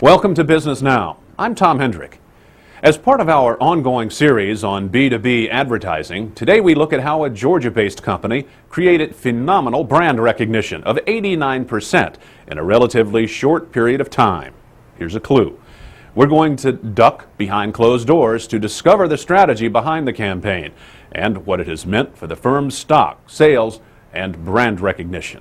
Welcome to Business Now. I'm Tom Hendrick. As part of our ongoing series on B2B advertising, today we look at how a Georgia-based company created phenomenal brand recognition of 89% in a relatively short period of time. Here's a clue. We're going to duck behind closed doors to discover the strategy behind the campaign and what it has meant for the firm's stock, sales, and brand recognition.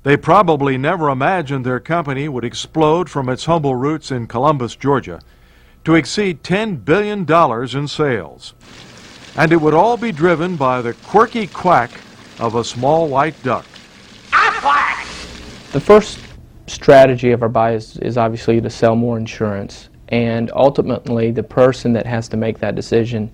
They probably never imagined their company would explode from its humble roots in Columbus, Georgia, to exceed $10 billion in sales. And it would all be driven by the quirky quack of a small white duck. Aflac! The first strategy of our buy is obviously to sell more insurance. And ultimately, the person that has to make that decision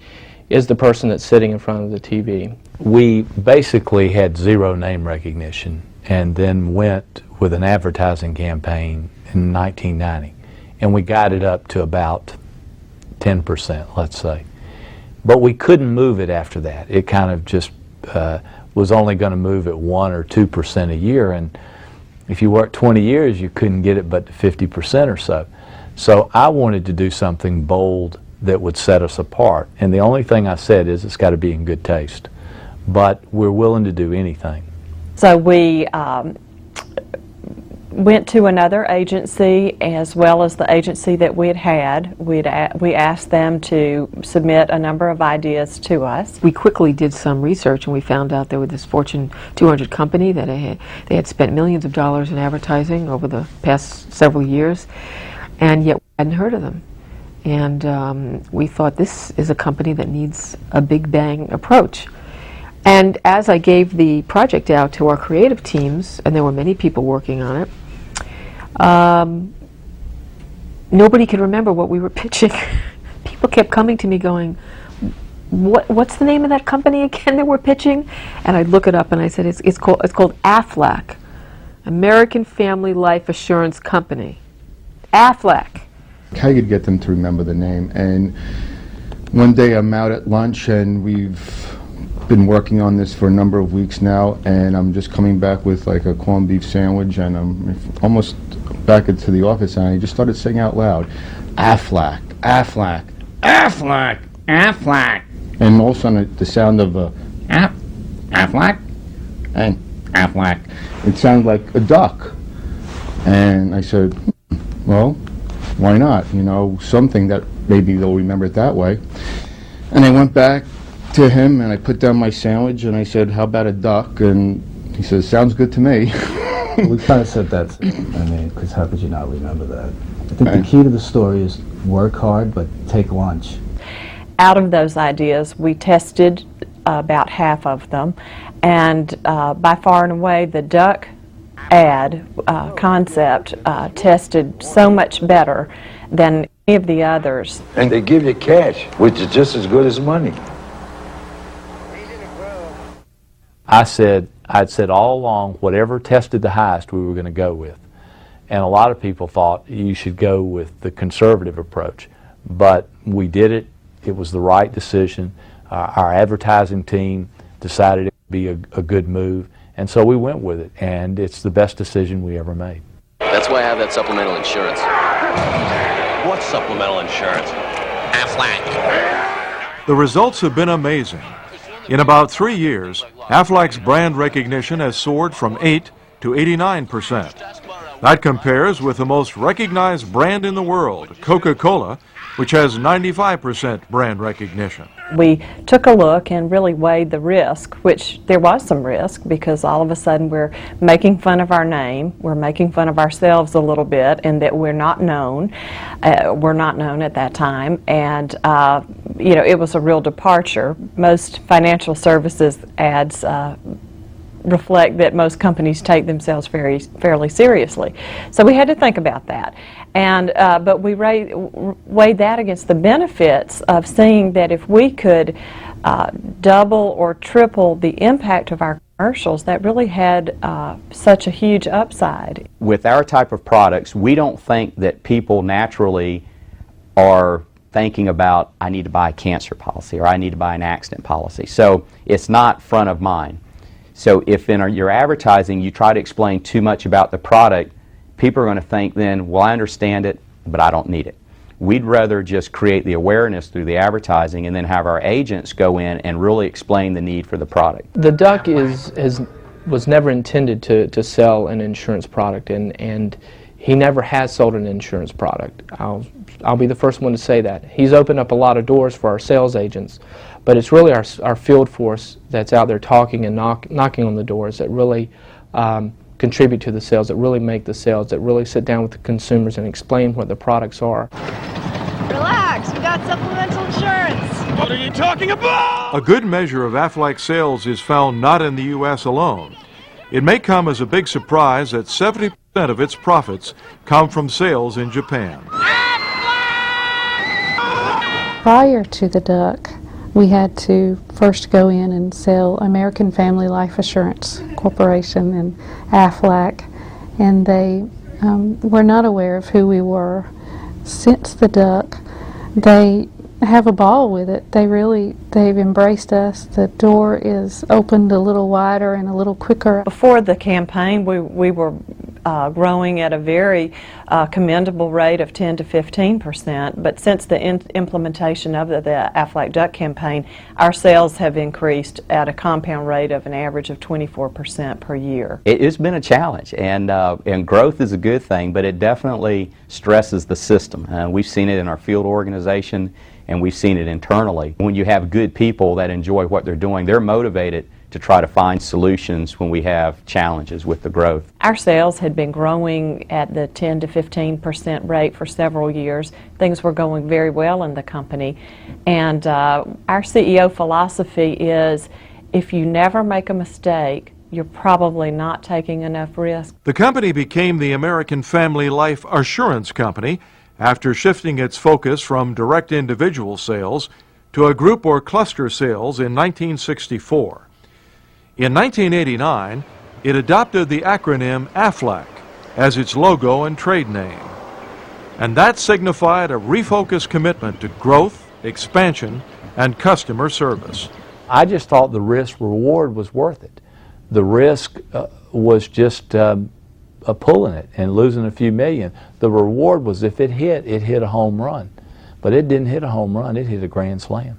is the person that's sitting in front of the TV. We basically had zero name recognition, and then went with an advertising campaign in 1990. And we got it up to about 10%, let's say. But we couldn't move it after that. It kind of just was only going to move at 1 or 2% a year. And if you worked 20 years, you couldn't get it but to 50% or so. So I wanted to do something bold that would set us apart. And the only thing I said is it's got to be in good taste. But we're willing to do anything. So we went to another agency as well as the agency that we had. We asked them to submit a number of ideas to us. We quickly did some research and we found out there was this Fortune 200 company that they had spent millions of dollars in advertising over the past several years, and yet we hadn't heard of them. And we thought this is a company that needs a big bang approach. And as I gave the project out to our creative teams, and there were many people working on it, nobody could remember what we were pitching. People kept coming to me going, what's the name of that company again that we're pitching? And I'd look it up and I said, it's called Aflac, American Family Life Assurance Company. Aflac. I could get them to remember the name. And one day I'm out at lunch and we've been working on this for a number of weeks now, and I'm just coming back with like a corned beef sandwich, and I'm almost back into the office, and I just started saying out loud, Aflac, Aflac, Aflac, Aflac, and all of a sudden the sound of Aflac, and Aflac, it sounded like a duck, and I said, well, why not? You know, something that maybe they'll remember it that way. And I went back to him and I put down my sandwich and I said, how about a duck? And he says, sounds good to me. We kind of said that, I mean, because how could you not remember that? I think the key to the story is work hard, but take lunch. Out of those ideas, we tested about half of them, and by far and away, the duck ad concept tested so much better than any of the others. And they give you cash, which is just as good as money. I'd said all along, whatever tested the highest, we were going to go with. And a lot of people thought you should go with the conservative approach. But we did it. It was the right decision. Our advertising team decided it would be a good move. And so we went with it. And it's the best decision we ever made. That's why I have that supplemental insurance. What supplemental insurance? Aflac. The results have been amazing. In about 3 years, Aflac's brand recognition has soared from 8 to 89%. That compares with the most recognized brand in the world, Coca-Cola, which has 95% brand recognition. We took a look and really weighed the risk, which there was some risk because all of a sudden we're making fun of our name, we're making fun of ourselves a little bit, and that we're not known. We're not known at that time, and you know, it was a real departure. Most financial services ads reflect that most companies take themselves fairly seriously. So we had to think about that. And but we weighed that against the benefits of seeing that if we could double or triple the impact of our commercials, that really had such a huge upside. With our type of products, we don't think that people naturally are thinking about, I need to buy a cancer policy or I need to buy an accident policy. So it's not front of mind. So if in your advertising you try to explain too much about the product, people are going to think then, well, I understand it, but I don't need it. We'd rather just create the awareness through the advertising and then have our agents go in and really explain the need for the product. The duck was never intended to sell an insurance product, and he never has sold an insurance product. I'll be the first one to say that. He's opened up a lot of doors for our sales agents, but it's really our field force that's out there talking and knocking on the doors that really contribute to the sales, that really make the sales, that really sit down with the consumers and explain what the products are. Relax, we got supplemental insurance. What are you talking about? A good measure of Aflac sales is found not in the U.S. alone. It may come as a big surprise that 70% of its profits come from sales in Japan. Prior to the duck, we had to first go in and sell American Family Life Assurance Corporation and Aflac, and they were not aware of who we were. Since the duck, they have a ball with it. They've embraced us. The door is opened a little wider and a little quicker. Before the campaign, we were growing at a very commendable rate of 10 to 15%, but since the implementation of the Aflac Duck campaign, our sales have increased at a compound rate of an average of 24% per year. It's been a challenge, and growth is a good thing, but it definitely stresses the system. We've seen it in our field organization, and we've seen it internally. When you have good people that enjoy what they're doing, they're motivated to try to find solutions when we have challenges with the growth. Our sales had been growing at the 10 to 15% rate for several years. Things were going very well in the company, and our CEO philosophy is, if you never make a mistake, you're probably not taking enough risk. The company became the American Family Life Assurance Company after shifting its focus from direct individual sales to a group or cluster sales in 1964. In 1989, it adopted the acronym Aflac as its logo and trade name. And that signified a refocused commitment to growth, expansion, and customer service. I just thought the risk-reward was worth it. The risk was just pulling it and losing a few million. The reward was if it hit a home run. But it didn't hit a home run, it hit a grand slam.